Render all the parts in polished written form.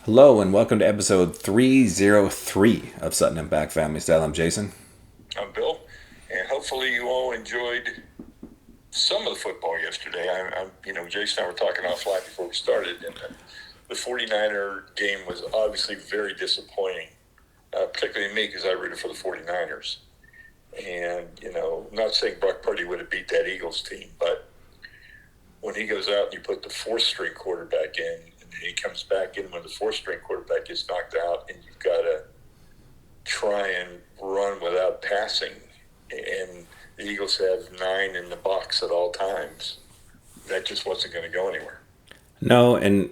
Hello and welcome to episode 303 of Sutton and Back Family Style. I'm Jason. I'm Bill, and hopefully you all enjoyed some of the football yesterday. Jason and I were talking offline before we started, and the 49er game was obviously very disappointing, particularly me because I rooted for the 49ers. And, I'm not saying Brock Purdy would have beat that Eagles team, but when he goes out and you put the fourth-string quarterback in, and then he comes back in when the fourth-string quarterback gets knocked out, and you've got to try and run without passing, and the Eagles have 9 in the box at all times. That just wasn't going to go anywhere. No, and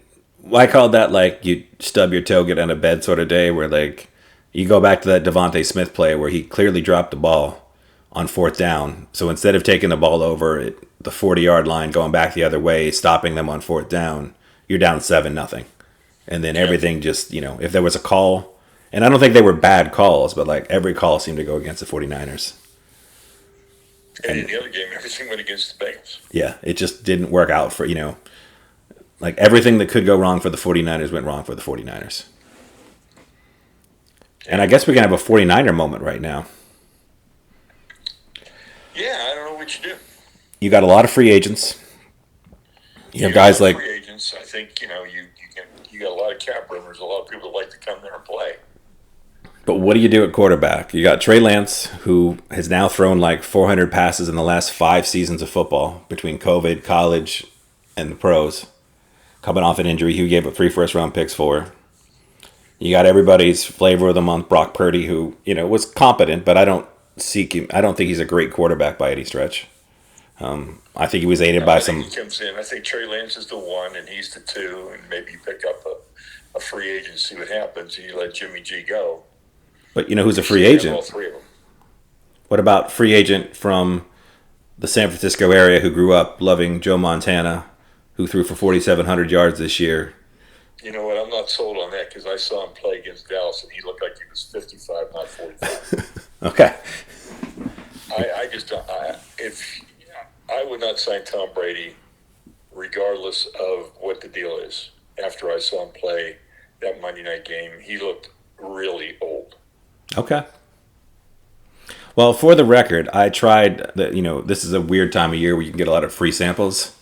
I called that like you stub your toe, get out of bed sort of day where like you go back to that Devontae Smith play where he clearly dropped the ball on fourth down. So instead of taking the ball over at the 40-yard line, going back the other way, stopping them on fourth down, you're down 7-0. And then everything just, if there was a call, and I don't think they were bad calls, but like every call seemed to go against the 49ers. And in the other game, everything went against the Bengals. Yeah, it just didn't work out for, like everything that could go wrong for the 49ers went wrong for the 49ers. And I guess we can have a 49er moment right now. Yeah, I don't know what you do. You got a lot of free agents. You have got guys a lot of like, free agents. I think you got a lot of cap room. There's a lot of people that like to come there and play. but what do you do at quarterback? You got Trey Lance, who has now thrown like 400 passes in the last 5 seasons of football between COVID, college, and the pros. Coming off an injury, he gave up 3 first-round picks for. You got everybody's flavor of the month, Brock Purdy, who was competent, but I don't think he's a great quarterback by any stretch. I think he was aided by some. He comes in. I think Trey Lance is the 1, and he's the 2, and maybe you pick up a free agent, see what happens, and you let Jimmy G go. But who's a free You have agent? all 3 of them. What about free agent from the San Francisco area who grew up loving Joe Montana, who threw for 4,700 yards this year? You know what? I'm not sold on that because I saw him play against Dallas, and he looked like he was 55, not 45. Okay. I just don't. If I would not sign Tom Brady, regardless of what the deal is. After I saw him play that Monday night game, he looked really old. Okay. Well, for the record, I tried that. This is a weird time of year where you can get a lot of free samples.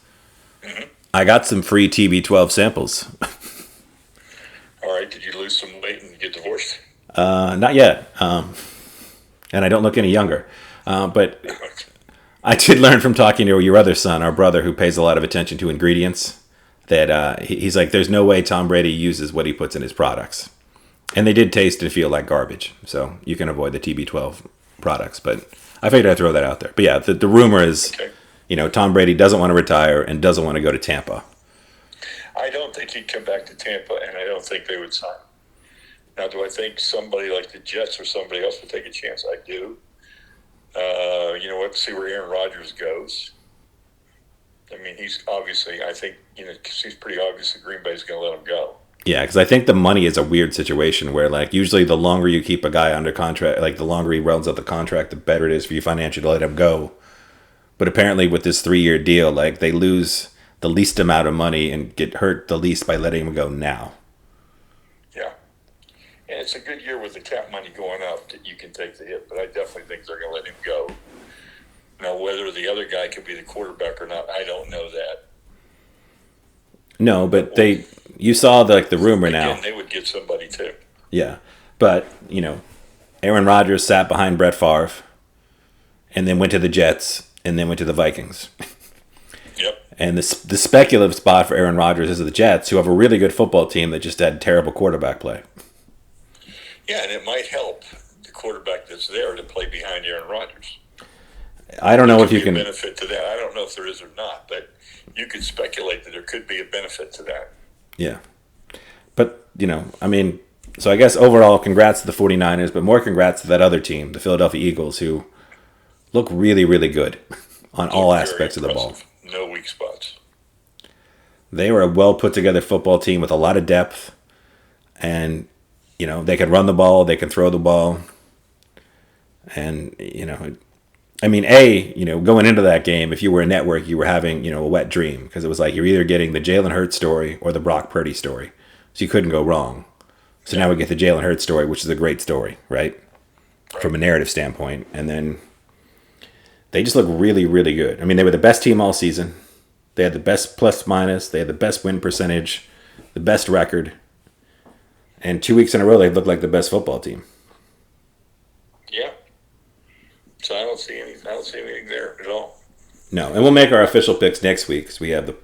Mm-hmm. I got some free TB12 samples. All right, did you lose some weight and get divorced? Not yet. And I don't look any younger. But I did learn from talking to your other son, our brother, who pays a lot of attention to ingredients, that he's like, there's no way Tom Brady uses what he puts in his products. And they did taste and feel like garbage. So you can avoid the TB12 products. But I figured I'd throw that out there. But yeah, the rumor is, Okay. Tom Brady doesn't want to retire and doesn't want to go to Tampa. I don't think he'd come back to Tampa, and I don't think they would sign him. Now, do I think somebody like the Jets or somebody else would take a chance? I do. See where Aaron Rodgers goes. I mean, he's obviously, I think, because he's pretty obvious that Green Bay's going to let him go. Yeah, because I think the money is a weird situation where, like, usually the longer you keep a guy under contract, like, the longer he runs out the contract, the better it is for you financially to let him go. But apparently with this 3-year deal, like, they lose the least amount of money and get hurt the least by letting him go now. Yeah. And it's a good year with the cap money going up that you can take the hit, but I definitely think they're going to let him go. Now, whether the other guy could be the quarterback or not, I don't know that. No, but you saw the rumor now. Again, they would get somebody too. Yeah. But, Aaron Rodgers sat behind Brett Favre and then went to the Jets and then went to the Vikings. Yep. And the speculative spot for Aaron Rodgers is the Jets, who have a really good football team that just had terrible quarterback play. Yeah, and it might help the quarterback that's there to play behind Aaron Rodgers. I don't know if you can benefit to that. I don't know if there is or not, but you could speculate that there could be a benefit to that. Yeah. But, so I guess overall, congrats to the 49ers, but more congrats to that other team, the Philadelphia Eagles, who look really, really good on all aspects of the ball. No weak spots. They were a well put together football team with a lot of depth, and they can run the ball, they can throw the ball, and going into that game, if you were a network, you were having a wet dream because it was like you're either getting the Jalen Hurts story or the Brock Purdy story. So you couldn't go wrong. So now we get the Jalen Hurts story, which is a great story, right? From a narrative standpoint. And then they just look really, really good. I mean, they were the best team all season. They had the best plus minus. They had the best win percentage, the best record. And 2 weeks in a row, they looked like the best football team. Yeah. So I don't see anything there at all. No, and we'll make our official picks next week because we have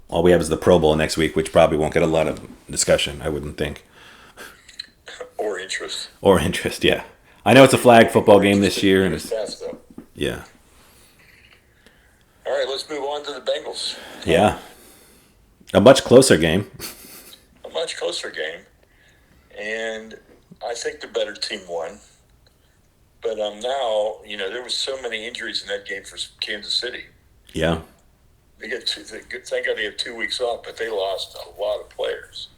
all we have is the Pro Bowl next week, which probably won't get a lot of discussion, I wouldn't think. Or interest. Or interest, yeah. I know it's a flag football game this year, and it's fast though. Yeah. All right, let's move on to the Bengals. Yeah. A much closer game. A much closer game, and I think the better team won. But now, there was so many injuries in that game for Kansas City. Yeah. Thank God they had 2 weeks off, but they lost a lot of players.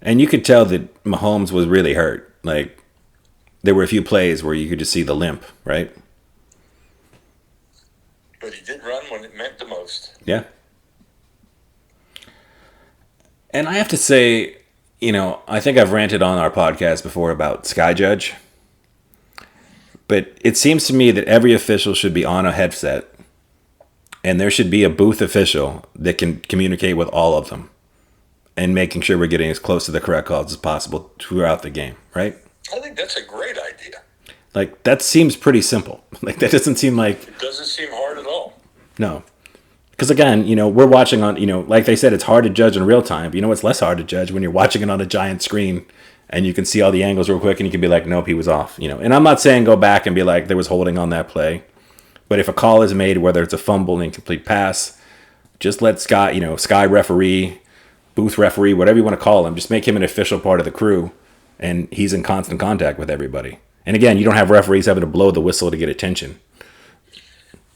And you could tell that Mahomes was really hurt. Like, there were a few plays where you could just see the limp, right? But he did run when it meant the most. Yeah. And I have to say, I think I've ranted on our podcast before about Sky Judge. But it seems to me that every official should be on a headset. And there should be a booth official that can communicate with all of them. And making sure we're getting as close to the correct calls as possible throughout the game, right? I think that's a great idea. Like, that seems pretty simple. Like, that doesn't seem like... It doesn't seem hard at all. No. Because, again, we're watching on, like they said, it's hard to judge in real time. But you know what's less hard to judge? When you're watching it on a giant screen and you can see all the angles real quick and you can be like, nope, he was off. And I'm not saying go back and be like, there was holding on that play. But if a call is made, whether it's a fumble, an incomplete pass, just let Sky referee, booth referee, whatever you want to call him, just make him an official part of the crew, and he's in constant contact with everybody. And again, you don't have referees having to blow the whistle to get attention.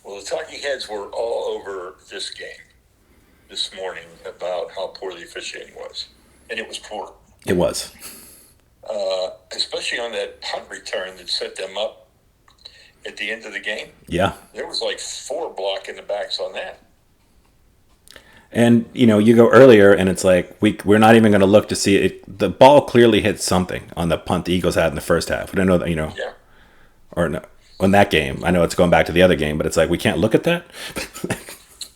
Well, the talking heads were all over this game this morning about how poor the officiating was. And it was poor. It was. Especially on that punt return that set them up at the end of the game. Yeah. There was like 4 blocking the backs on that. And, you go earlier and it's like, we're not even going to look to see it. The ball clearly hit something on the punt the Eagles had in the first half. I don't know that, Yeah. Or no, on that game. I know it's going back to the other game, but it's like, we can't look at that.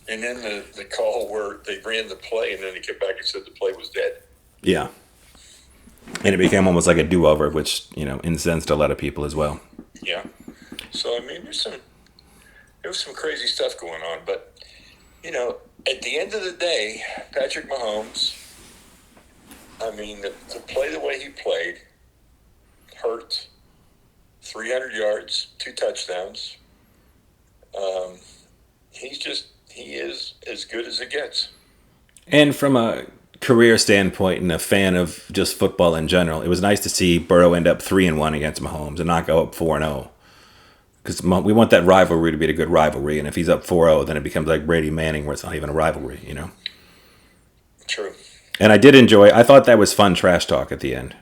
And then the call where they ran the play and then they came back and said the play was dead. Yeah. And it became almost like a do-over, which, incensed a lot of people as well. Yeah. So, I mean, there was some crazy stuff going on, but, at the end of the day, Patrick Mahomes, to play the way he played, hurt, 300 yards, 2 touchdowns. He is as good as it gets. And from a career standpoint and a fan of just football in general, it was nice to see Burrow end up 3-1 against Mahomes and not go up 4-0. Because we want that rivalry to be a good rivalry, and if he's up 4-0, then it becomes like Brady Manning, where it's not even a rivalry, True. And I thought that was fun trash talk at the end.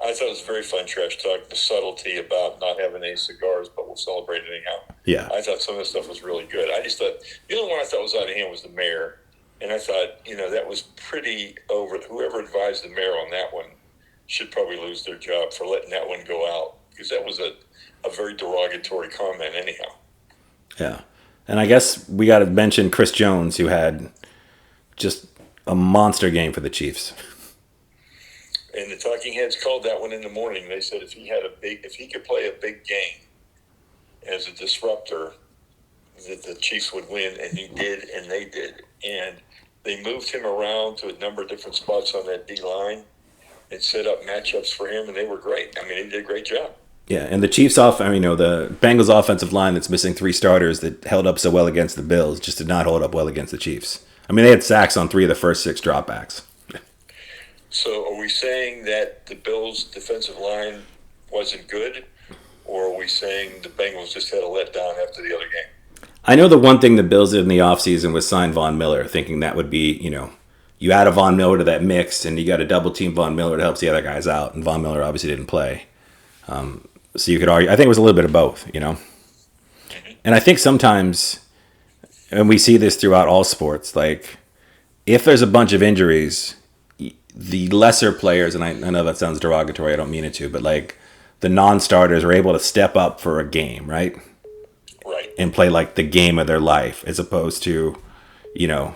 I thought it was very fun trash talk, the subtlety about not having any cigars, but we'll celebrate anyhow. Yeah. I thought some of the stuff was really good. I just thought, the only one I thought was out of hand was the mayor, and I thought, that was pretty over. Whoever advised the mayor on that one should probably lose their job for letting that one go out, because that was a very derogatory comment anyhow. Yeah. And I guess we got to mention Chris Jones, who had just a monster game for the Chiefs. And the talking heads called that one in the morning. They said if he could play a big game as a disruptor, that the Chiefs would win, and he did, and they did. And they moved him around to a number of different spots on that D-line and set up matchups for him, and they were great. He did a great job. Yeah, and the Chiefs the Bengals offensive line that's missing 3 starters that held up so well against the Bills just did not hold up well against the Chiefs. They had sacks on 3 of the first 6 dropbacks. So are we saying that the Bills' defensive line wasn't good, or are we saying the Bengals just had a letdown after the other game? I know the one thing the Bills did in the offseason was sign Von Miller, thinking that would be, you add a Von Miller to that mix, and you got to double-team Von Miller to help the other guys out, and Von Miller obviously didn't play. So you could argue, I think it was a little bit of both, Mm-hmm. And I think sometimes, and we see this throughout all sports, like, if there's a bunch of injuries, the lesser players, and I know that sounds derogatory, I don't mean it to, but like the non-starters are able to step up for a game, right? Right. And play like the game of their life, as opposed to, you know,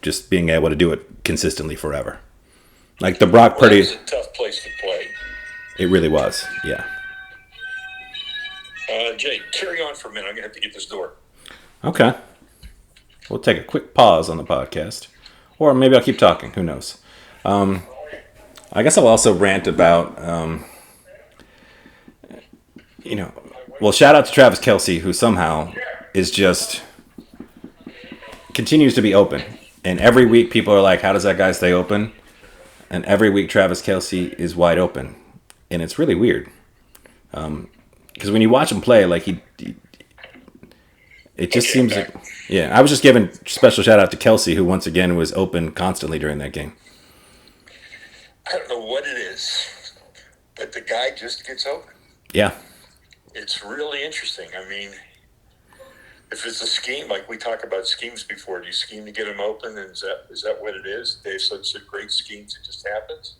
just being able to do it consistently forever. Like the Brock Purdy. It was a tough place to play. It really was, yeah. Jay, carry on for a minute. I'm going to have to get this door. Okay. We'll take a quick pause on the podcast. Or maybe I'll keep talking. Who knows? I guess I'll also rant about, well, shout out to Travis Kelce, who somehow is just continues to be open. And every week people are like, how does that guy stay open? And every week Travis Kelce is wide open. And it's really weird. Because when you watch him play, like it just seems like, yeah. I was just giving special shout out to Kelce, who once again was open constantly during that game. I don't know what it is, but the guy just gets open. Yeah. It's really interesting. I mean, if it's a scheme, like we talk about schemes before, do you scheme to get him open? And is that what it is? They have such a great schemes, it just happens?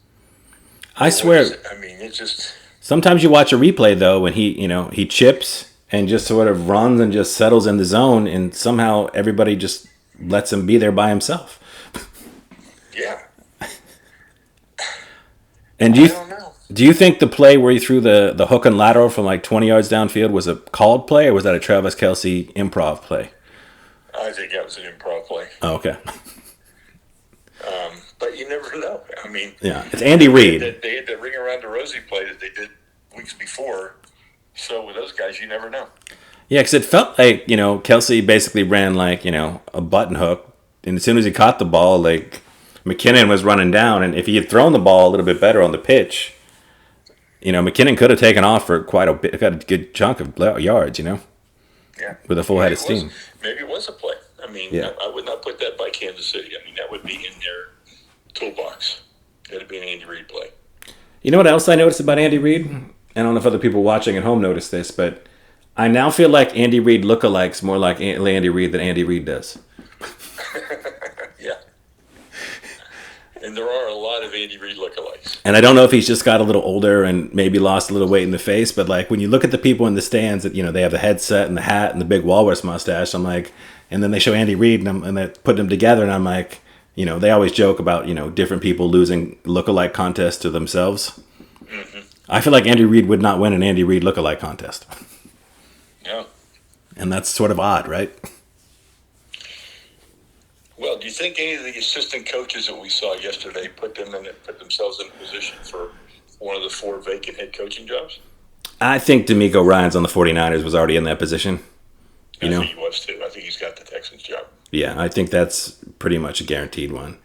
I swear. I mean, it just... Sometimes you watch a replay, though, when he chips and just sort of runs and just settles in the zone, and somehow everybody just lets him be there by himself. Yeah. And do you think the play where he threw the hook and lateral from like 20 yards downfield was a called play, or was that a Travis Kelce improv play? I think that was an improv play. Oh, okay. But you never know. I mean, yeah, it's Andy Reid. They had that ring around the rosy play that they did weeks before. So with those guys, you never know. Yeah, because it felt like, Kelce basically ran like, a button hook. And as soon as he caught the ball, like McKinnon was running down. And if he had thrown the ball a little bit better on the pitch, McKinnon could have taken off for quite a bit, got a good chunk of yards, Yeah. With a full head of steam. Maybe it was a play. I mean, yeah. I would not put that by Kansas City. I mean, that would be in their toolbox. That'd be an Andy Reid play. You know what else I noticed about Andy Reid? I don't know if other people watching at home notice this, but I now feel like Andy Reid lookalikes more like Andy Reid than Andy Reid does. Yeah. And there are a lot of Andy Reid lookalikes. And I don't know if he's just got a little older and maybe lost a little weight in the face, but like when you look at the people in the stands, that they have the headset and the hat and the big walrus mustache, I'm like, and then they show Andy Reid and they put them together, and I'm like, they always joke about, different people losing lookalike contests to themselves. Mm-hmm. I feel like Andy Reid would not win an Andy Reid lookalike contest. Yeah. And that's sort of odd, right? Well, do you think any of the assistant coaches that we saw yesterday put themselves in a position for one of the 4 vacant head coaching jobs? I think D'Amico Ryans on the 49ers was already in that position. I think he was too. I think he's got the Texans job. Yeah, I think that's pretty much a guaranteed one.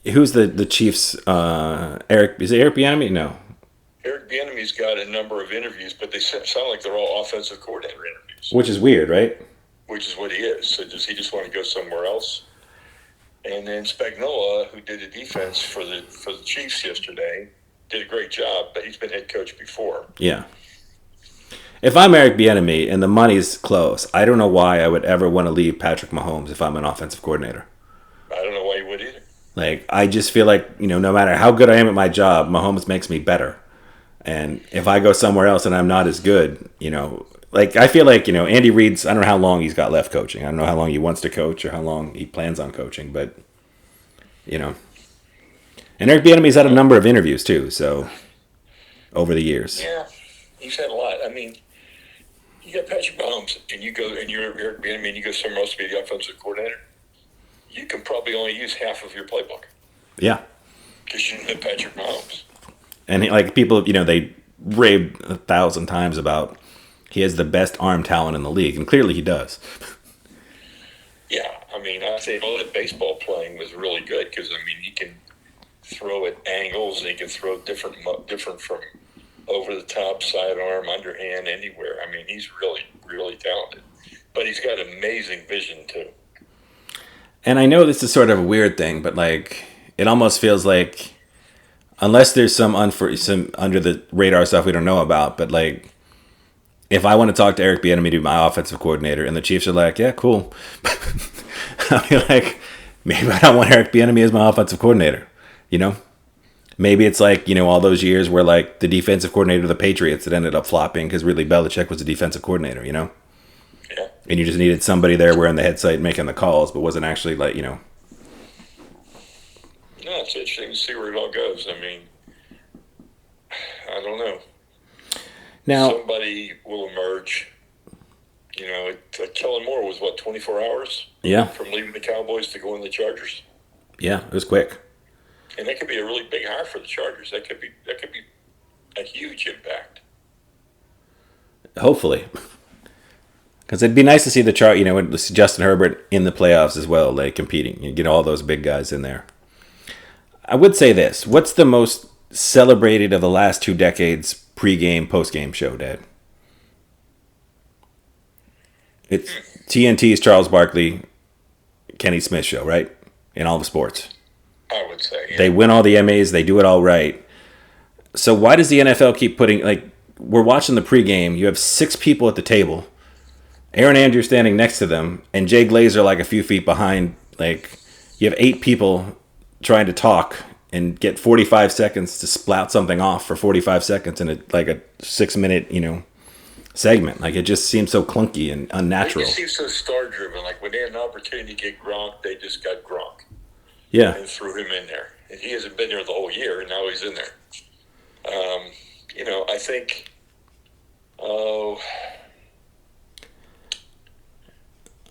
Who's the Chiefs? Eric? Is it Eric Bieniemy? No. Eric Bieniemy's got a number of interviews, but they sound like they're all offensive coordinator interviews. Which is weird, right? Which is what he is. So does he just want to go somewhere else? And then Spagnuolo, who did the defense for the Chiefs yesterday, did a great job, but he's been head coach before. Yeah. If I'm Eric Bieniemy and the money's close, I don't know why I would ever want to leave Patrick Mahomes if I'm an offensive coordinator. I don't know why you would either. Like, I just feel like, no matter how good I am at my job, Mahomes makes me better. And if I go somewhere else and I'm not as good, like, I feel like, Andy Reid's, I don't know how long he's got left coaching. I don't know how long he wants to coach or how long he plans on coaching, but, And Eric Bieniemy's had a number of interviews, too, so, over the years. Yeah, he's had a lot. I mean, you got Patrick Mahomes, and you're Eric Bieniemy, and you go somewhere else to be the offensive coordinator, you can probably only use half of your playbook. Yeah. Because you know Patrick Mahomes. And, people, they raved 1,000 times about he has the best arm talent in the league, and clearly he does. Yeah, I mean, I say all that baseball playing was really good because, he can throw at angles, and he can throw different from over the top, sidearm, underhand, anywhere. I mean, he's really, really talented. But he's got amazing vision, too. And I know this is sort of a weird thing, but, it almost feels like, unless there's some under the radar stuff we don't know about, but, if I want to talk to Eric Bieniemy to be my offensive coordinator, and the Chiefs are like, yeah, cool. I'll be like, maybe I don't want Eric Bieniemy as my offensive coordinator. You know, maybe it's like, all those years where like the defensive coordinator of the Patriots that ended up flopping because really Belichick was the defensive coordinator. Yeah. And you just needed somebody there wearing the headset making the calls, but wasn't actually like. No, it's interesting to see where it all goes. I mean, I don't know. Now Somebody will emerge. Kellen Moore was 24 hours? Yeah. From leaving the Cowboys to going to the Chargers. Yeah, it was quick. And that could be a really big hire for the Chargers. That could be a huge impact. Hopefully. Because it'd be nice to see the chart, with Justin Herbert in the playoffs as well, like competing. You get all those big guys in there. I would say this. What's the most celebrated of the last 2 decades pre-game, post-game show, Dad? It's TNT's Charles Barkley, Kenny Smith show, right? In all the sports. I would say, yeah. They win all the MAs. They do it all right. So why does the NFL keep putting, we're watching the pregame. You have 6 people at the table. Aaron Andrews standing next to them. And Jay Glazer a few feet behind. You have 8 people trying to talk and get 45 seconds to splout something off for 45 seconds in a 6-minute, segment. It just seems so clunky and unnatural. It just seems so star-driven. When they had an opportunity to get Gronk, they just got Gronk. Yeah. And threw him in there. And he hasn't been there the whole year, and now he's in there. I think, of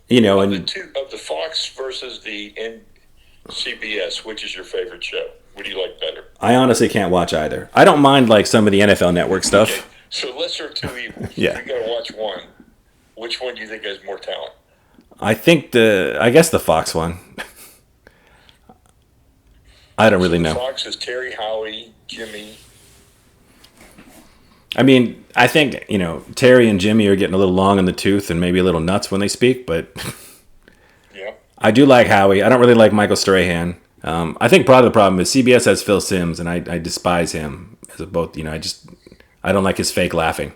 the Fox versus the CBS, which is your favorite show? What do you like better? I honestly can't watch either. I don't mind some of the NFL Network stuff. Okay. So lesser of 2 evils. Yeah. You got to watch one. Which one do you think has more talent? I think the Fox one. I don't really know. Fox is Terry, Howie, Jimmy. I mean, I think, Terry and Jimmy are getting a little long in the tooth and maybe a little nuts when they speak, but yeah. I do like Howie. I don't really like Michael Strahan. I think part of the problem is CBS has Phil Simms, and I despise him as a both. I don't like his fake laughing.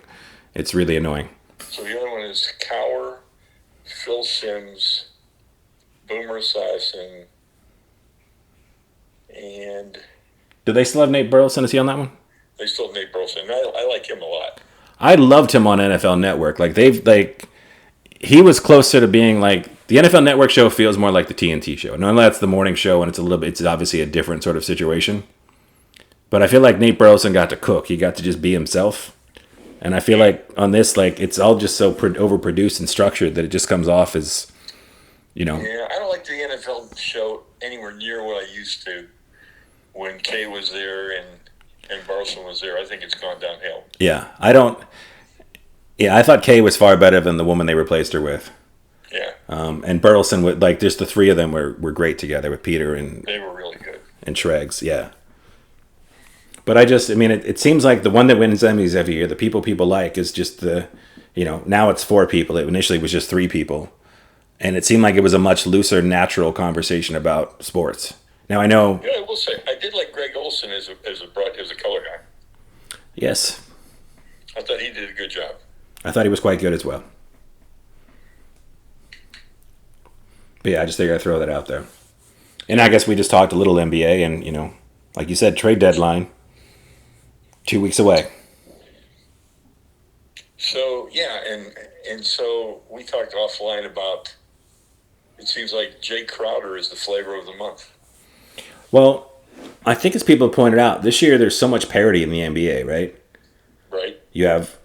It's really annoying. So the other one is Cower, Phil Simms, Boomer Esiason, and... Do they still have Nate Burleson? Is he on that one? They still have Nate Burleson. I like him a lot. I loved him on NFL Network. He was closer to being the NFL Network show feels more like the TNT show. No, that's the morning show, and it's obviously a different sort of situation. But I feel like Nate Burleson got to cook. He got to just be himself. And I feel like on this, it's all just so overproduced and structured that it just comes off as, Yeah, I don't like the NFL show anywhere near what I used to when Kay was there and Burleson was there. I think it's gone downhill. Yeah, I thought Kay was far better than the woman they replaced her with. Yeah. And Burleson, just the 3 of them were great together with Peter and... They were really good. And Schreggs, yeah. But it seems like the one that wins Emmys every year, the people like, is just now it's 4 people. It initially was just 3 people. And it seemed like it was a much looser, natural conversation about sports. Now, I know... Yeah, I will say, I did like Greg Olson as a color guy. Yes. I thought he did a good job. I thought he was quite good as well. But yeah, I just figured I'd throw that out there. And I guess we just talked a little NBA and, like you said, trade deadline. 2 weeks away. So, yeah, and so we talked offline about, it seems like Jay Crowder is the flavor of the month. Well, I think as people have pointed out, this year there's so much parity in the NBA, right? Right. You have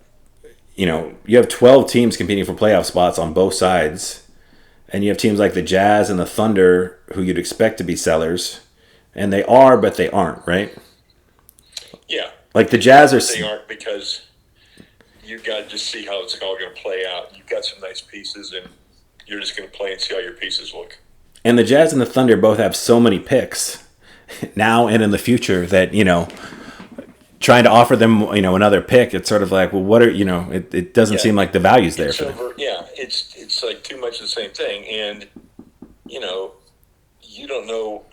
12 teams competing for playoff spots on both sides. And you have teams like the Jazz and the Thunder who you'd expect to be sellers. And they are, but they aren't, right? Yeah. The Jazz are... They aren't because you've got to just see how it's all going to play out. You've got some nice pieces, and you're just going to play and see how your pieces look. And the Jazz and the Thunder both have so many picks now and in the future that, trying to offer them, another pick, it's sort of like, well, what are, it doesn't seem like the value's there for them. Yeah, it's too much of the same thing. And, you don't know,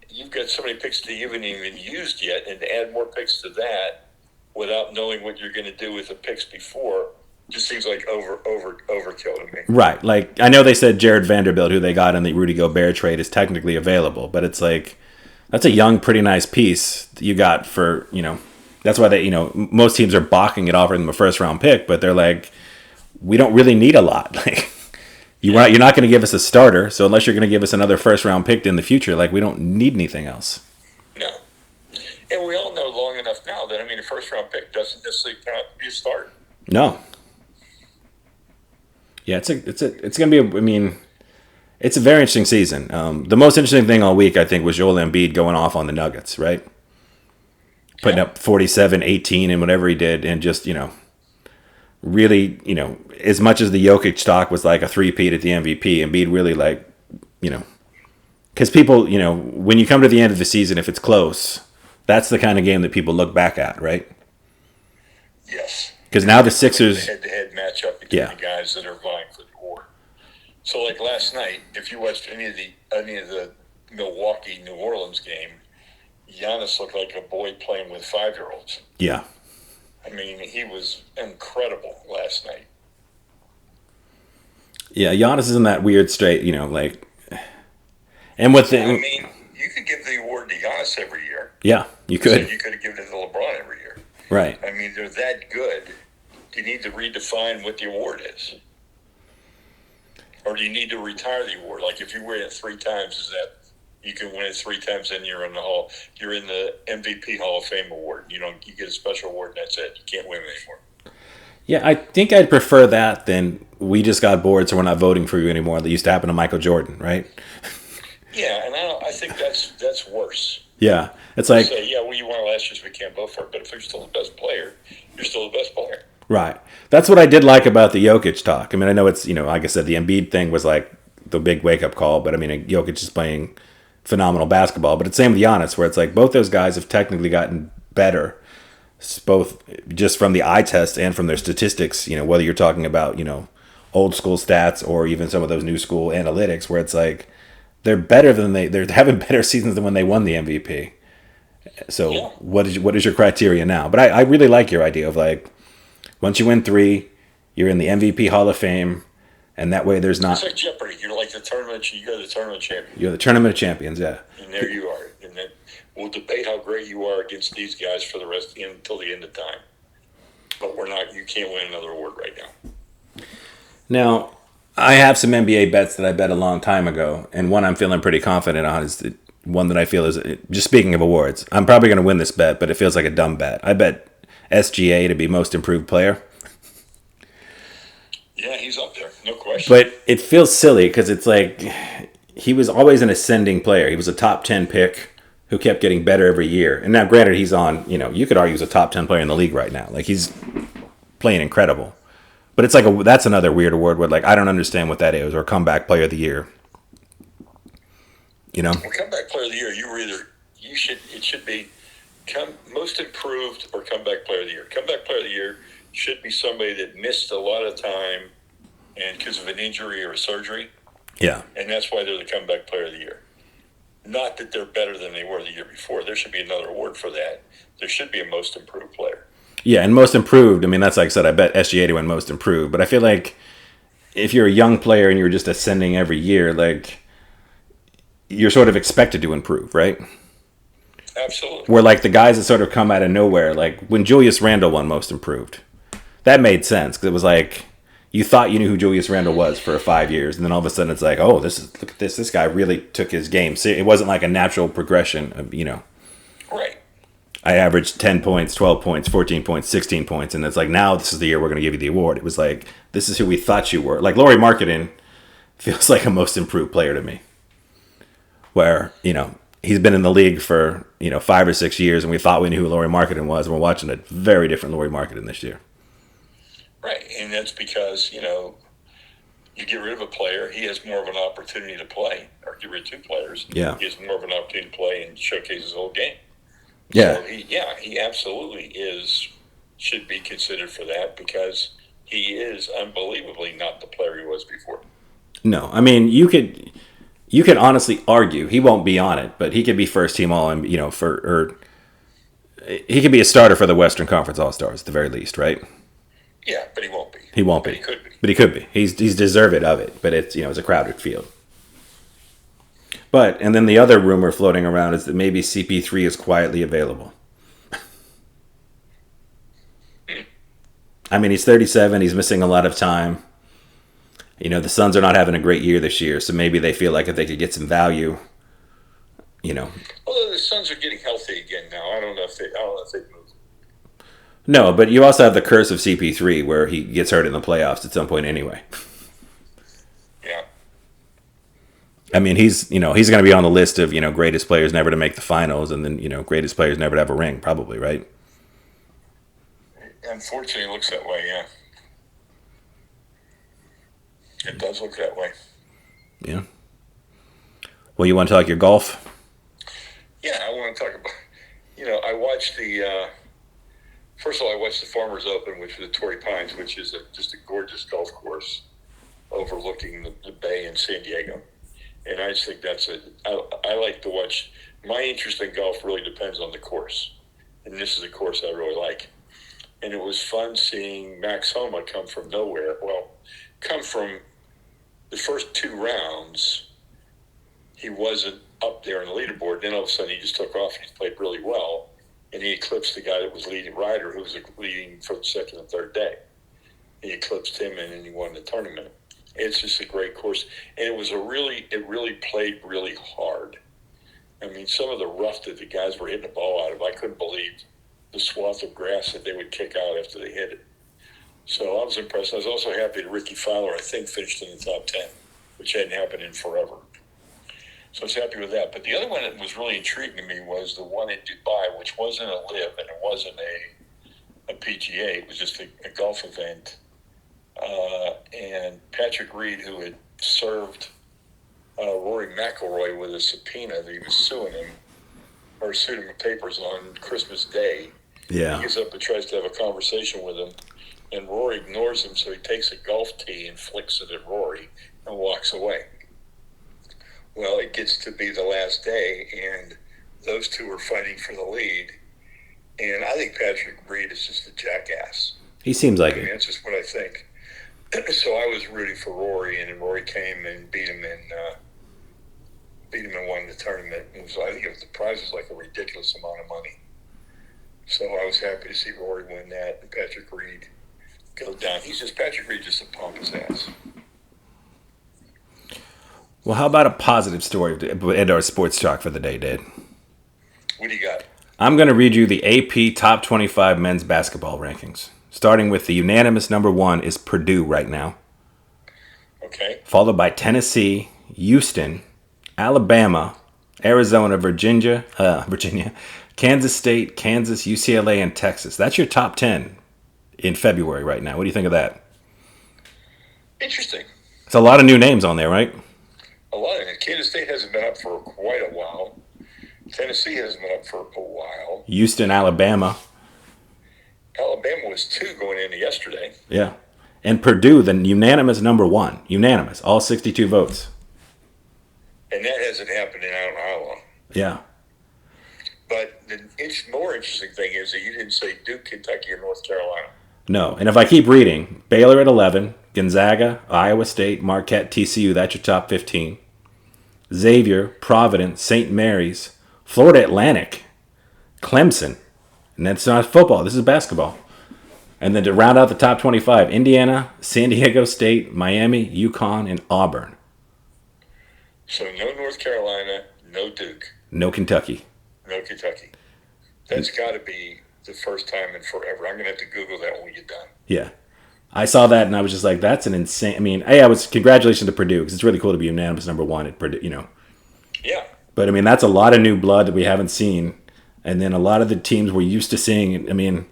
you've got so many picks that you haven't even used yet, and to add more picks to that without knowing what you're going to do with the picks before, just seems like overkill to me. Right. Like, I know they said Jared Vanderbilt, who they got in the Rudy Gobert trade, is technically available, but it's like, that's a young, pretty nice piece that you got for, that's why they, most teams are balking at offering them a first round pick, but they're like, we don't really need a lot. Like, you're not going to give us a starter, so unless you're going to give us another first round pick in the future, like, we don't need anything else. No. And we all know long enough now that, a first round pick doesn't necessarily count to be a starter. No. Yeah, it's going to be, it's a very interesting season. The most interesting thing all week, I think, was Joel Embiid going off on the Nuggets, right? Putting up 47, 18, and whatever he did, and just, really, as much as the Jokic stock was like a three-peat at the MVP, Embiid really, like, because people, when you come to the end of the season, if it's close, that's the kind of game that people look back at, right? Yes. Because now the Sixers... The head-to-head matchup between the guys that are vying for the award. So, like last night, if you watched any of the Milwaukee-New Orleans game, Giannis looked like a boy playing with 5-year-olds. Yeah. He was incredible last night. Yeah, Giannis is in that weird state, like... And with the... you could give the award to Giannis every year. Yeah, you could. So you could have given it to LeBron every year. Right. They're that good. Do you need to redefine what the award is? Or do you need to retire the award? Like, if you win it 3 times, is that you can win it 3 times, then you're in the MVP Hall of Fame award. You get a special award, and that's it. You can't win it anymore. Yeah, I think I'd prefer that than we just got bored, so we're not voting for you anymore. That used to happen to Michael Jordan, right? Yeah, and I think that's worse. Yeah, it's like... Say, you won last year, so we can't vote for it. But if you're still the best player, you're still the best player. Right. That's what I did like about the Jokic talk. I know it's, like I said, the Embiid thing was like the big wake-up call, but Jokic is playing phenomenal basketball. But it's same with Giannis, where it's like both those guys have technically gotten better, both just from the eye test and from their statistics, whether you're talking about, old school stats or even some of those new school analytics, where it's like they're better than they're having better seasons than when they won the MVP. So what is your criteria now? But I really like your idea of like, once you win 3, you're in the MVP Hall of Fame, and that way there's not... It's like Jeopardy. You're like the tournament. You go to the tournament champion. You're the tournament of champions, yeah. And there you are. And then we'll debate how great you are against these guys for the rest until the end of time. But we're not. You can't win another award right now. Now, I have some NBA bets that I bet a long time ago, and one I'm feeling pretty confident on is the one that I feel is, just speaking of awards, I'm probably going to win this bet, but it feels like a dumb bet. I bet SGA to be most improved player. Yeah, he's up there, no question. But it feels silly because it's like he was always an ascending player. He was a top 10 pick who kept getting better every year. And now, granted, he's on, you could argue he's a top 10 player in the league right now. Like, he's playing incredible. But it's like that's another weird award where, like, I don't understand what that is, or comeback player of the year. Well, comeback player of the year, it should be most improved or comeback player of the year. Comeback player of the year should be somebody that missed a lot of time and because of an injury or a surgery. Yeah. And that's why they're the comeback player of the year. Not that they're better than they were the year before. There should be another award for that. There should be a most improved player. Yeah, and most improved, that's like I said, I bet SGA to win most improved. But I feel like if you're a young player and you're just ascending every year, like, you're sort of expected to improve, right? Absolutely. Where, like, the guys that sort of come out of nowhere, like when Julius Randle won most improved, that made sense because it was like you thought you knew who Julius Randle was for 5 years, and then all of a sudden it's like, oh, look at this guy really took his game. See, it wasn't like a natural progression of, Right. I averaged 10 points, 12 points, 14 points, 16 points, and it's like, now this is the year we're going to give you the award. It was like, this is who we thought you were. Like, Lauri Markkanen feels like a most improved player to me. Where, he's been in the league for, 5 or 6 years, and we thought we knew who Lauri Markkanen was, and we're watching a very different Lauri Markkanen this year. Right, and that's because, you get rid of a player, he has more of an opportunity to play. Or get rid of 2 players, yeah, he has more of an opportunity to play and showcase his whole game. Yeah. So he absolutely should be considered for that because he is unbelievably not the player he was before. No, you could honestly argue he won't be on it, but he could be first team all, he could be a starter for the Western Conference All-Stars at the very least, right? Yeah, but he won't be. He won't But be. he could be. But he could be. He's deserved of it. But it's it's a crowded field. But and then the other rumor floating around is that maybe CP3 is quietly available. I mean, he's 37. He's missing a lot of time. The Suns are not having a great year this year, so maybe they feel like if they could get some value, Although the Suns are getting healthy again now, I don't know if they move. No, but you also have the curse of CP3 where he gets hurt in the playoffs at some point anyway. Yeah. I mean, he's going to be on the list of, greatest players never to make the finals and then, greatest players never to have a ring, probably, right? Unfortunately, it looks that way, yeah. It does look that way. Yeah. Well, you want to talk your golf? Yeah, I want to talk about, I watched first of all, I watched the Farmers Open, which was at Torrey Pines, which is just a gorgeous golf course overlooking the bay in San Diego. And I just think I like to watch. My interest in golf really depends on the course. And this is a course I really like. And it was fun seeing Max Homa come from nowhere. Well, come from the first two rounds, he wasn't up there in the leaderboard. Then all of a sudden he just took off and he played really well. And he eclipsed the guy that was leading Ryder, who was leading for the second and third day. He eclipsed him and then he won the tournament. It's just a great course. And it really played really hard. I mean, some of the rough that the guys were hitting the ball out of, I couldn't believe the swath of grass that they would kick out after they hit it. So I was impressed. I was also happy that Ricky Fowler, I think, finished in the top 10, which hadn't happened in forever. So I was happy with that. But the other one that was really intriguing to me was the one in Dubai, which wasn't a LIV and it wasn't a PGA. It was just a golf event. And Patrick Reed, who had served Rory McIlroy with a subpoena that he was suing him, or sued him with papers on Christmas Day. Yeah. He gets up and tries to have a conversation with him, and Rory ignores him, so he takes a golf tee and flicks it at Rory and walks away. Well, it gets to be the last day, and those two are fighting for the lead. And I think Patrick Reed is just a jackass. He seems like I mean, it. that's just what I think. So I was rooting for Rory, and then Rory came and beat him and won the tournament. And so I think the prize was like a ridiculous amount of money. So I was happy to see Rory win that and Patrick Reed go down. Patrick Reed just a pompous ass. Well, how about a positive story to end our sports talk for the day, Dad? What do you got? I'm going to read you the AP Top 25 men's basketball rankings. Starting with the unanimous number 1 is Purdue right now. Okay. Followed by Tennessee, Houston, Alabama, Arizona, Virginia, Kansas State, Kansas, UCLA, and Texas. That's your top 10 in February right now. What do you think of that? Interesting. It's a lot of new names on there, right? A lot of it. Kansas State hasn't been up for quite a while. Tennessee hasn't been up for a while. Houston, Alabama. Alabama was 2 going into yesterday. Yeah. And Purdue, the unanimous number 1. Unanimous. All 62 votes. And that hasn't happened in I don't know how long. Yeah. But the more interesting thing is that you didn't say Duke, Kentucky, or North Carolina. No. And if I keep reading, Baylor at 11, Gonzaga, Iowa State, Marquette, TCU, that's your top 15. Xavier, Providence, St. Mary's, Florida Atlantic, Clemson. And that's not football. This is basketball. And then to round out the top 25, Indiana, San Diego State, Miami, UConn, and Auburn. So no North Carolina, no Duke. No Kentucky. No Kentucky. That's got to be the first time in forever. I'm going to have to Google that when we get done. Yeah. I saw that and I was just like, that's an insane. I mean, congratulations to Purdue because it's really cool to be unanimous number 1 at Purdue, Yeah. But I mean, that's a lot of new blood that we haven't seen. And then a lot of the teams we're used to seeing, I mean,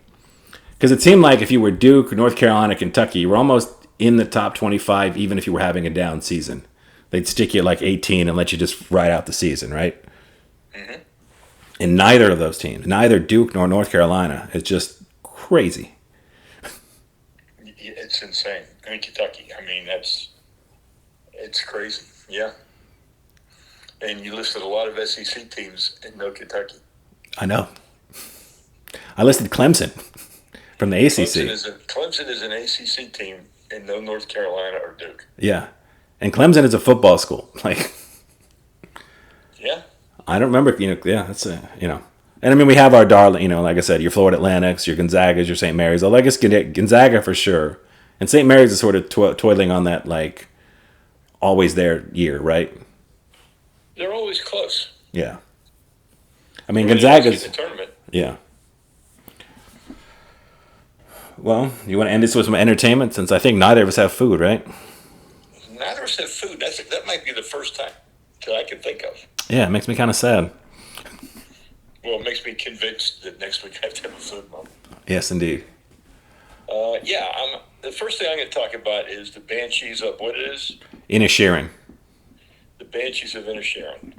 because it seemed like if you were Duke, North Carolina, Kentucky, you were almost in the top 25 even if you were having a down season. They'd stick you at like 18 and let you just ride out the season, right? Mm-hmm. And neither of those teams, neither Duke nor North Carolina, is just crazy. It's insane. I mean, Kentucky, it's crazy. Yeah. And you listed a lot of SEC teams and no Kentucky. I know. I listed Clemson. from the ACC. Clemson is an ACC team, and no North Carolina or Duke. Yeah, and Clemson is a football school. Like, yeah, I don't remember. Yeah, that's And I mean, we have our darling. Like I said, your Florida Atlantics, your Gonzagas, your St. Mary's. I guess Gonzaga for sure, and St. Mary's is sort of toiling on that like always there year, right? They're always close. Yeah. I mean, Gonzaga's the tournament. Yeah. Well, you want to end this with some entertainment, since I think neither of us have food, right? Neither of us have food. That might be the first time that I can think of. Yeah, it makes me kind of sad. Well, it makes me convinced that next week I have to have a food moment. Yes, indeed. The first thing I'm going to talk about is the Banshees of what it is? Inisherin. The Banshees of Inisherin.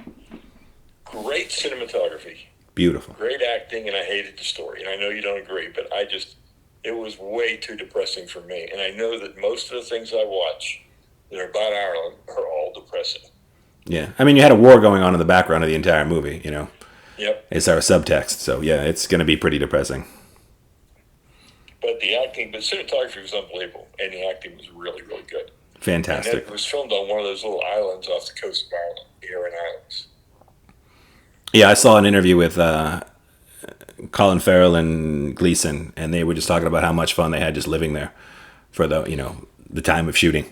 Great cinematography. Beautiful. Great acting, and I hated the story. And I know you don't agree, but it was way too depressing for me. And I know that most of the things I watch that are about Ireland are all depressing. Yeah. I mean, you had a war going on in the background of the entire movie, Yep. It's our subtext. So, yeah, it's going to be pretty depressing. But the cinematography was unbelievable, and the acting was really, really good. Fantastic. And it was filmed on one of those little islands off the coast of Ireland, the Aran Islands. Yeah, I saw an interview with Colin Farrell and Gleason, and they were just talking about how much fun they had just living there for the time of shooting.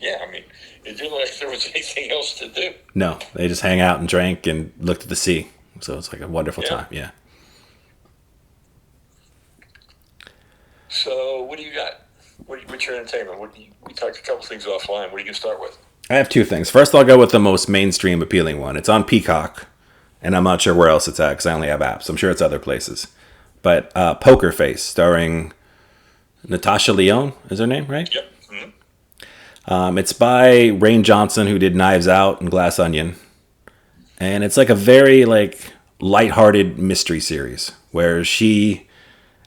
Yeah, I mean, it didn't look like there was anything else to do. No, they just hang out and drank and looked at the sea. So it's like a wonderful time. Yeah. So what do you got? What's your entertainment? We talked a couple things offline. What are you going to start with? I have two things. First, I'll go with the most mainstream appealing one. It's on Peacock, and I'm not sure where else it's at because I only have apps. I'm sure it's other places. But Poker Face, starring Natasha Lyonne, is her name, right? Yep. Mm-hmm. It's by Rain Johnson, who did Knives Out and Glass Onion. And it's like a very lighthearted mystery series where she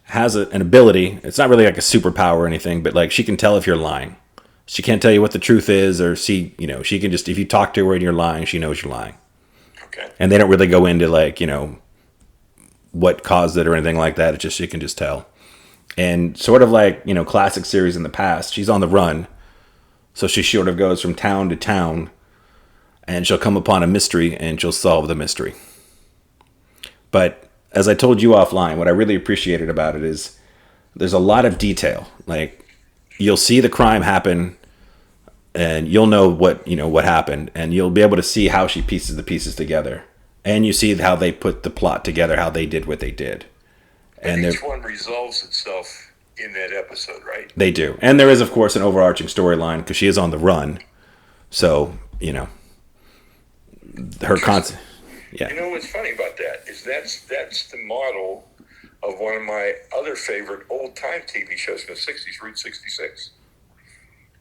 has an ability. It's not really like a superpower or anything, but she can tell if you're lying. She can't tell you what the truth is, or she can just, if you talk to her and you're lying, she knows you're lying. Okay. And they don't really go into what caused it or anything like that. It's just, she can just tell. And sort of classic series in the past, she's on the run. So she sort of goes from town to town, and she'll come upon a mystery and she'll solve the mystery. But as I told you offline, what I really appreciated about it is there's a lot of detail. You'll see the crime happen, and you'll know what happened, and you'll be able to see how she pieces the pieces together, and you see how they put the plot together, how they did what they did. And each one resolves itself in that episode, right? They do, and there is, of course, an overarching storyline because she is on the run, so her concept. Yeah. You know what's funny about that is that's the model of one of my other favorite old-time TV shows from the 60s, Route 66,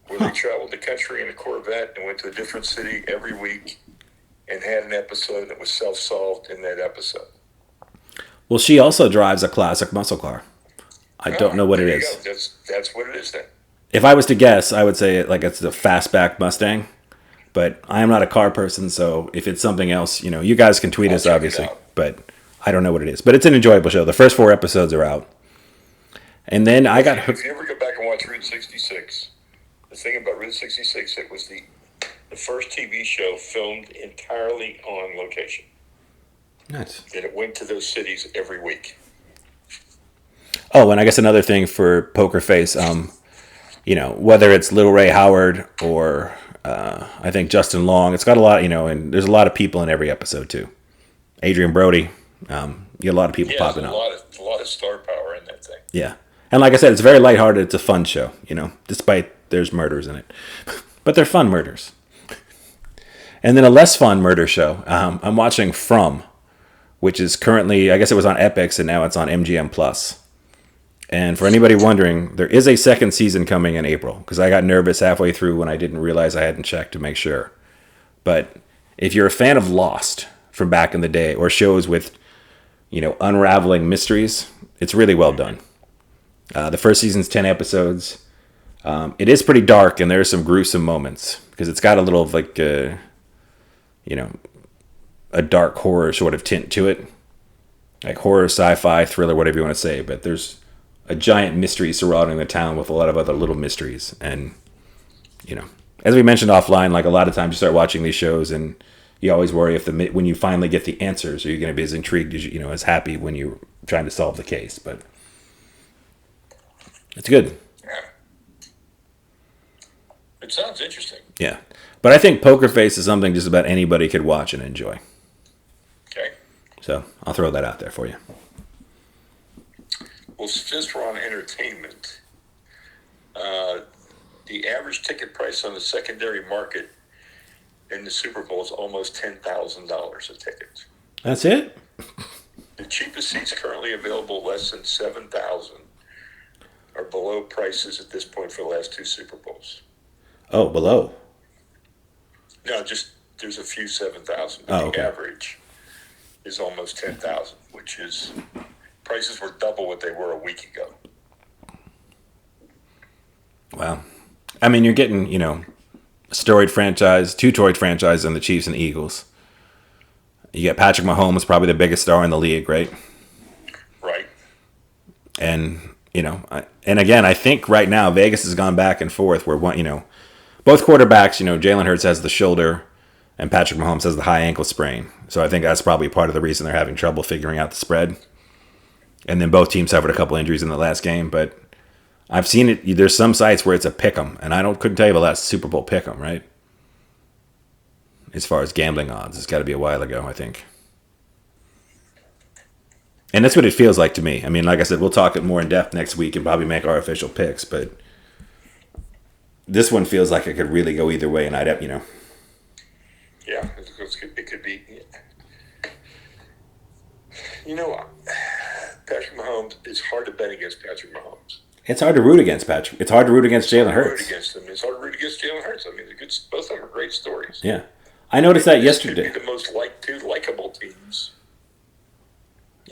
where they traveled the country in a Corvette and went to a different city every week and had an episode that was self-solved in that episode. Well, she also drives a classic muscle car. I don't know what it is. That's what it is then. If I was to guess, I would say it's a fastback Mustang. But I am not a car person, so if it's something else, you guys can tweet us, obviously. But I don't know what it is. But it's an enjoyable show. The first 4 episodes are out. And then I got hooked. If you ever go back and watch Route 66, the thing about Route 66, it was the first TV show filmed entirely on location. Nice. And it went to those cities every week. Oh, and I guess another thing for Poker Face, whether it's Little Ray Howard or I think Justin Long, it's got a lot, and there's a lot of people in every episode too. Adrian Brody, you get a lot of people popping up. A lot of star power in that thing. Yeah, and like I said, it's very lighthearted. It's a fun show, despite there's murders in it, but they're fun murders. And then a less fun murder show, I'm watching From, which is currently, I guess it was on Epix and now it's on MGM Plus. And for anybody wondering, there is a second season coming in April because I got nervous halfway through when I didn't realize I hadn't checked to make sure. But if you're a fan of Lost from back in the day or shows with, unraveling mysteries, it's really well done. The first season's 10 episodes. It is pretty dark and there are some gruesome moments because it's got a little of a dark horror sort of tint to it. Like horror, sci-fi, thriller, whatever you want to say. But there's a giant mystery surrounding the town with a lot of other little mysteries. And, you know, as we mentioned offline, like a lot of times you start watching these shows and you always worry if when you finally get the answers, are you going to be as intrigued as as happy when you're trying to solve the case. But it's good. Yeah. It sounds interesting. Yeah. But I think Poker Face is something just about anybody could watch and enjoy. Okay. So I'll throw that out there for you. Well, since we're on entertainment, the average ticket price on the secondary market in the Super Bowl is almost $10,000 a ticket. That's it? The cheapest seats currently available, less than $7,000, are below prices at this point for the last two Super Bowls. Oh, below? No, just there's a few 7,000. But okay. The average is almost 10,000, which is prices were double what they were a week ago. Wow. I mean, you're getting, storied franchise, two storied franchises in the Chiefs and Eagles. You get Patrick Mahomes, probably the biggest star in the league, right? Right. And, and again, I think right now Vegas has gone back and forth where, both quarterbacks, Jalen Hurts has the shoulder and Patrick Mahomes has the high ankle sprain. So I think that's probably part of the reason they're having trouble figuring out the spread. And then both teams suffered a couple injuries in the last game, but I've seen it. There's some sites where it's a pick'em, and couldn't tell you about that Super Bowl pick'em, right? As far as gambling odds, it's got to be a while ago, I think. And that's what it feels like to me. I mean, like I said, we'll talk it more in depth next week and probably make our official picks, but this one feels like it could really go either way, and I'd have, Yeah, it could be. Patrick Mahomes, it's hard to bet against Patrick Mahomes. It's hard to root against Patrick. It's hard to root against Jalen Hurts. It's hard to root against Jalen Hurts. I mean, both of them are great stories. Yeah. I noticed that yesterday. Could be the most two likable teams.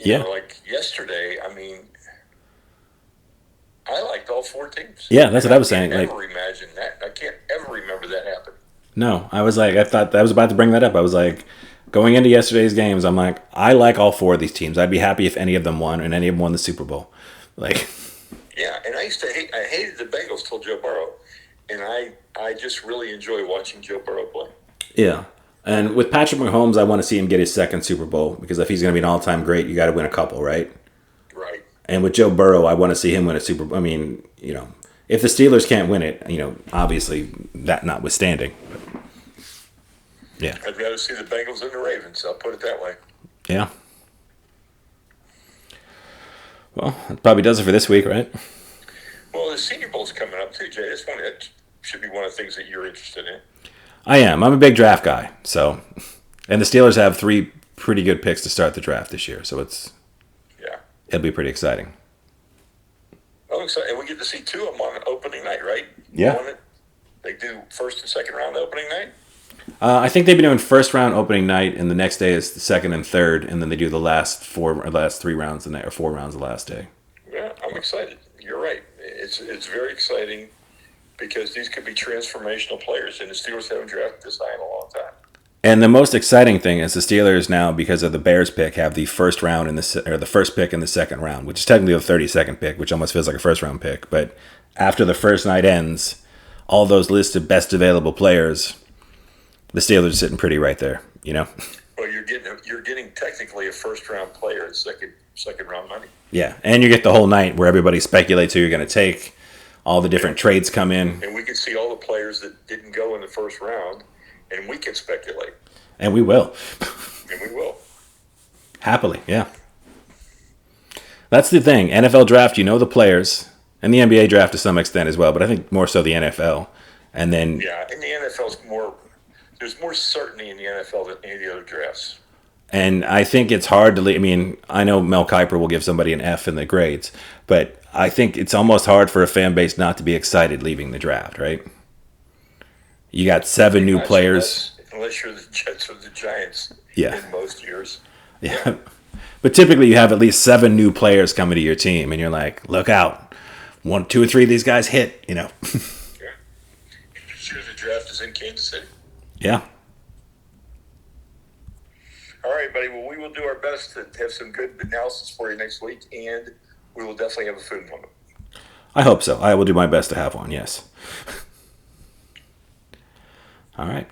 Like yesterday, I mean, I liked all four teams. Yeah, that's what I was saying. I can't ever imagine that. I can't ever remember that happening. No, I thought I was about to bring that up. I was like, going into yesterday's games, I'm like, I like all four of these teams. I'd be happy if any of them won and any of them won the Super Bowl. Like, yeah, and I hated the Bengals till Joe Burrow, and I just really enjoy watching Joe Burrow play. Yeah. And with Patrick Mahomes, I want to see him get his second Super Bowl because if he's going to be an all-time great, you got to win a couple, right? Right. And with Joe Burrow, I want to see him win a Super Bowl. I mean, if the Steelers can't win it, obviously that notwithstanding. But, yeah. I'd rather see the Bengals than the Ravens. I'll put it that way. Yeah. Well, that probably does it for this week, right? Well, the Senior Bowl's coming up too, Jay. That should be one of the things that you're interested in. I am. I'm a big draft guy. So, and the Steelers have 3 pretty good picks to start the draft this year. So it'll be pretty exciting. Oh, exciting! And we get to see 2 of them on opening night, right? Yeah. They do first and second round opening night. I think they've been doing first round opening night, and the next day is the second and third, and then they do the last 3 rounds the night, or 4 rounds the last day. Yeah, I'm excited. You're right. It's very exciting because these could be transformational players, and the Steelers haven't drafted this high in a long time. And the most exciting thing is the Steelers now, because of the Bears pick, have the first round the first pick in the second round, which is technically the 32nd pick, which almost feels like a first round pick. But after the first night ends, all those lists of best available players, the Steelers are sitting pretty right there, Well, you're getting technically a first round player at second round money. Yeah, and you get the whole night where everybody speculates who you're going to take. All the different trades come in, and we can see all the players that didn't go in the first round, and we can speculate. And we will. Happily, yeah. That's the thing. NFL draft, the players, and the NBA draft to some extent as well, but I think more so the NFL. And then yeah, in the NFL's there's more certainty in the NFL than any of the other drafts. And I think it's hard to. I mean, I know Mel Kiper will give somebody an F in the grades, but I think it's almost hard for a fan base not to be excited leaving the draft, right? You got 7 new players. Unless you're the Jets or the Giants. Yeah. In most years. Yeah. But typically you have at least 7 new players coming to your team, and you're like, look out. 1, 2, or 3 of these guys hit, Yeah. Sure, the draft is in Kansas City. Yeah. All right, buddy. Well, we will do our best to have some good analysis for you next week, and we will definitely have a food moment. I hope so. I will do my best to have one. Yes. All right.